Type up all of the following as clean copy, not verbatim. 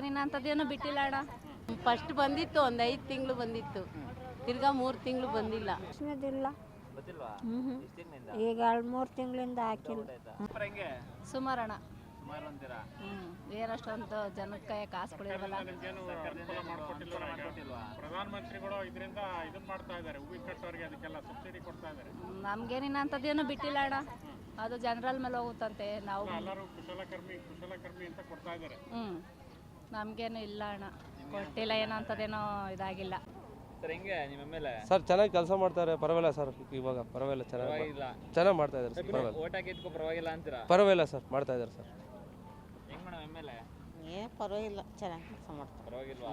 ನಮ್ಗೇನಿನ ಅಂಥದ್ದೇನು ಬಿಟ್ಟಿಲ್ಲ ಅಣ್ಣ. ಫಸ್ಟ್ ಬಂದಿತ್ತು, ಒಂದು 5 ತಿಂಗಳು ಬಂದಿತ್ತು, ತಿರ್ಗಾ 3 ತಿಂಗಳು ಬಂದಿಲ್ಲ. ಇಲ್ಲ ಈಗ 2-3 ತಿಂಗಳಿಂದ ಹಾಕಿಲ್ಲ. ಸುಮಾರಣ ಏನಷ್ಟೊಂದು ಜನಕ್ಕೆ ಕಾಸು ಕೊಡಿರಲ್ಲ. ಪ್ರಧಾನಮಂತ್ರಿಗಳು ಇದರಿಂದ ಇದನ್ನ ಮಾಡ್ತಾ ಇದ್ದಾರೆ, ಹೂವಿನ ಕಟ್ಟೋರಿಗೆ ಅದಕ್ಕೆಲ್ಲ ಸಬ್ಸಿಡಿ ಕೊಡ್ತಾ ಇದ್ದಾರೆ. ನಮ್ಗೇನಿನ ಅಂಥದ್ದೇನು ಬಿಟ್ಟಿಲ್ಲ ಅಣ್ಣ, ಅದು ಜನರಲ್ ಮೇಲೆ ಹೋಗುತ್ತಂತೆ. ನಾವು ಎಲ್ಲರೂ ಕುಶಲಕರ್ಮಿ ಅಂತ ಕೊಡ್ತಾ ಇದ್ದಾರೆ. ನಮ್ಗೇನು ಇಲ್ಲ ಅಣ್ಣ, ಕೊಟ್ಟಿಲ್ಲ, ಏನೋ ಅಂಥದ್ದೇನೋ ಇದಾಗಿಲ್ಲ. ಸರ್ ಚೆನ್ನಾಗಿ ಕೆಲಸ ಮಾಡ್ತಾರೆ, ಪರವಾಗಿಲ್ಲ ಸರ್. ಇವಾಗ ಪರವಾಗಿಲ್ಲ, ಚೆನ್ನಾಗಿ ಮಾಡ್ತಾ ಇದ್ದಾರೆ ಸರ್. ಪರವಾಗಿಲ್ಲ ಸರ್, ಮಾಡ್ತಾ ಇದ್ದಾರೆ ಸರ್. ಪರವಾಗಿಲ್ಲ, ಚೆನ್ನಾಗಿ ಕೆಲಸ ಮಾಡ್ತಾರೆ. ಪರವಾಗಿಲ್ವಾ?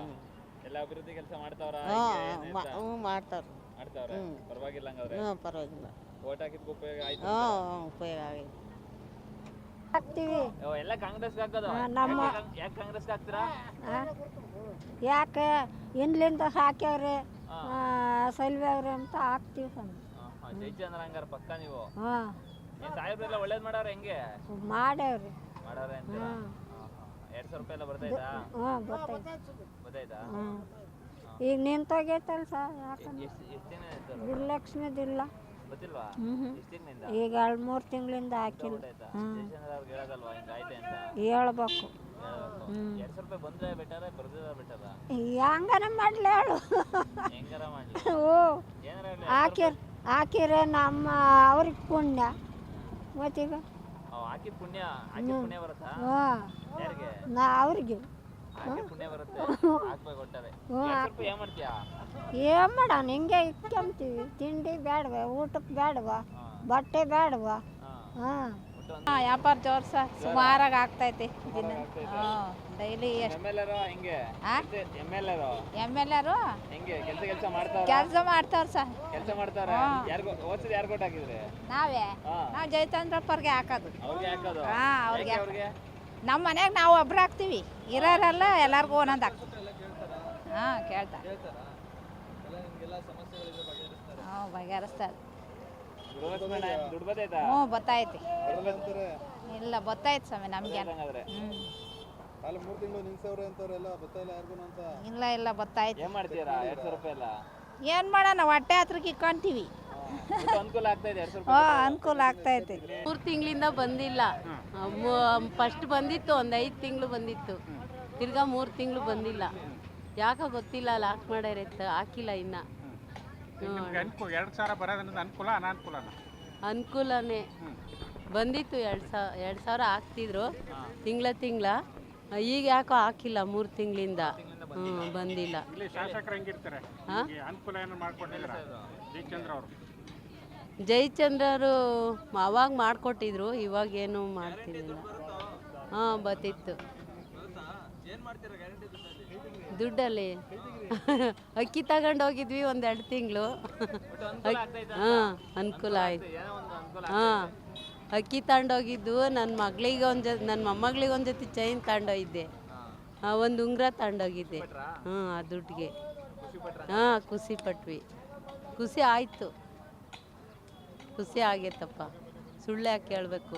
ಎಲ್ಲ ಅಭಿವೃದ್ಧಿ ಕೆಲಸ ಮಾಡ್ತಾವ್ರ? ಮಾಡ್ತಾವ್ರೆ. ಪರವಾಗಿಲ್ಲ ಹಂಗಾದ್ರೆ? ಪರವಾಗಿಲ್ಲ. ಓಟ್ ಹಾಕಿದ್ಕೆ ಉಪಯೋಗ ಆಯ್ತು? ಉಪಯೋಗ ಆಗಿದೆ. ಹಾಕ್ತೀವಿ. ಎಲ್ಲ ಕಾಂಗ್ರೆಸ್ಗೆ ಹಾಕೋದು? ಯಾಕೆ ಕಾಂಗ್ರೆಸ್ಗೆ ಹಾಕ್ತೀರಾ? ಯಾಕೆ ಹಿಂದ್ಲಿಂದ ಹಾಕ್ಯವ್ರೆ ಸಲ್ವಿ ಅವ್ರೆ ಅಂತ ಹಾಕ್ತೀವಿ ಸ್ವಾಮಿ. ಜಯಚಂದ್ರ ಹಂಗಾರ ಪಕ್ಕ ನೀವು? ಸಾಹೇಬ್ರೆಲ್ಲ ಒಳ್ಳೇದ್ ಮಾಡವ್ರ? ಹೆಂಗೆ ಮಾಡ್ಯಾವ್ರಿ? ಮಾಡವ್ರೆ ಅಂತೀರಾ? 2,000 ರೂಪಾಯಿ ಎಲ್ಲ ಬರ್ತಾಯ್ತಾ? ಬರ್ತಾಯ್ತಾ? ಈಗ ನಿಂತೋಗೈತಲ್ಲ ಸರ್. ಯಾಕಂದ್ರೆ ಎಷ್ಟು ದಿನ ಆಯ್ತು? ಗುರುಲಕ್ಷ್ಮಿದಿಲ್ಲ. ಗೊತ್ತಿಲ್ವಾ? ಎಷ್ಟು ದಿನದಿಂದ? ಈಗ 2-3 ತಿಂಗಳಿಂದ ಹಾಕಿಲ್ಲ. ಜಯಚಂದ್ರ ಅವ್ರಿಗೆ ಹೇಳೋದಲ್ವಾ ಹಿಂಗ ಆಯ್ತೆ ಅಂತ? ಹೇಳ್ಬೇಕು. 2,000 ರೂಪಾಯಿ ಬಂದ್ರೆ ಬೆಟರ ಬರ್ದಿರ ಬೆಟರ? ಹೆಂಗಾರ ಮಾಡ್ಲಿ ಹೇಳು. ಹೆಂಗಾರ ಮಾಡ್ಲಿ? ಹಾಕಿರ ನಮ್ಮ ಅವ್ರಿಗೆ ಪುಣ್ಯ. ಮತ್ತೀಗ ಹಾಕಿದ ಪುಣ್ಯ ಬರುತ್ತಾ? ಯಾರಿಗೆ? ಅವ್ರಿಗೆ ಪುಣ್ಯ ಬರುತ್ತೆ. ಹಾಕ್ಬೇಕು ಒಟ್ಟಾರೆ. ಏನ್ ಮಾಡ್ತೀಯಾ? ಏನ್ ಮಾಡೋಣ, ಹಿಂಗೆ ಇಟ್ಕೊಂತೀವಿ. ತಿಂಡಿ ಬೇಡವಾ, ಊಟಕ್ಕೆ ಬೇಡವಾ, ಬಟ್ಟೆ ಬೇಡವಾ? ವ್ಯಾಪಾರ ಜೋರ್ ಸರ್, ಸುಮಾರಾಗಿ ಆಗ್ತೈತಿ ಡೈಲಿ. ಎಮ್ ಎಲ್ ಎರು ಕೆಲಸ ಮಾಡ್ತಾರ ಸರ್. ಕೆಲಸ ಮಾಡ್ತಾರ. ಓದಿಸಿದ ಯಾರು ಕೊಟ್ಟು ಹಾಕಿದ್ರೆ? ನಾವು ಜಯಚಂದ್ರಪ್ಪರ್ಗೆ ಹಾಕೋದು. ಅವ್ರಿಗೆ ಹಾಕೋದು? ಅವ್ರಿಗೆ ನಮ್ಮ ಮನ್ಯಾಗ ನಾವು ಒಬ್ರು ಹಾಕ್ತಿವಿ, ಇರೋರೆಲ್ಲ ಎಲ್ಲಾರ್ಗು ಒಂದೊಂದು ಹಾಕ್ತೀವಿ. ಕೇಳ್ತಾರೆ. ಬಗೆಹರಿಸ್ತಾರೆ. ದುಡ್ಡು ಬತ್ತೈತಾ? ಬತ್ತೈತಿ. ಇಲ್ಲ ಬತ್ತೈತಿ ಸ್ವಾಮಿ ನಮ್ಗೆ. ಇಲ್ಲ ಬತ್ತೈತಿ. ಏನ್ ಮಾಡ್ತೀರಾ 2,000 ರೂಪಾಯಿ ಎಲ್ಲ? ಏನ್ ಮಾಡೋಣ, ಹೊಟ್ಟೆ ಹತ್ರಕ್ಕೆ ಇಕ್ಕೊಂತೀವಿ. ಅನುಕೂಲ ಆಗ್ತಾ ಇದೆ? 2,000 ರೂಪಾಯಿ ಅನುಕೂಲ ಆಗ್ತೈತಿ. 3 ತಿಂಗಳಿಂದ ಬಂದಿಲ್ಲ. ಫಸ್ಟ್ ಬಂದಿತ್ತು, ಒಂದು 5 ತಿಂಗಳು ಬಂದಿತ್ತು, ತಿರ್ಗಾ 3 ತಿಂಗಳು ಬಂದಿಲ್ಲ. ಯಾಕೆ ಗೊತ್ತಿಲ್ಲ, ಲಾಕ್ ಮಾಡ್ಯಾರ, ಹಾಕಿಲ್ಲ ಇನ್ನ. 2,000 ಬರೋದ್ರಿಂದ ಅನುಕೂಲ ಅನಾನುಕೂಲನ? ಅನುಕೂಲನೇ. ಬಂದಿತ್ತು 2,000 ಹಾಕ್ತಿದ್ರು ತಿಂಗಳ. ಈಗ ಯಾಕೋ ಹಾಕಿಲ್ಲ 3 ತಿಂಗಳಿಂದ. ಬಂದಿಲ್ಲ. ಶಾಸಕರು ಹೆಂಗಿರ್ತಾರೆ? ಅನುಕೂಲ ಏನು ಮಾಡ್ಕೊಟ್ಟಿದ್ರ ಜಯಚಂದ್ರ ಅವರು? ಜಯಚಂದ್ರರು ಅವಾಗ ಮಾಡಿಕೊಟ್ಟಿದ್ರು, ಇವಾಗ ಏನು ಮಾಡ್ತಿರ್ಲಿಲ್ಲ. ಬತ್ತಿತ್ತು ದುಡ್ಡಲ್ಲಿ. ಅಕ್ಕಿ ತಗೊಂಡು ಹೋಗಿದ್ವಿ 1-2 ತಿಂಗಳು. ಅನುಕೂಲ ಆಯ್ತು. ಅಕ್ಕಿ ತಗೊಂಡೋಗಿದ್ದು, ನನ್ನ ಮೊಮ್ಮಗಳಿಗೆ ಒಂದು ಜೊತೆ ಚೈನ್ ತಗೊಂಡೋಗಿದ್ದೆ, ಒಂದು ಉಂಗುರ ತಗೊಂಡೋಗಿದ್ದೆ. ಆ ದುಡ್ಡಿಗೆ ಖುಷಿ ಪಟ್ವಿ. ಖುಷಿ ಆಯಿತು, ಖುಷಿ ಆಗೈತಪ್ಪ, ಸುಳ್ಳು ಯಾಕೆ ಹೇಳ್ಬೇಕು.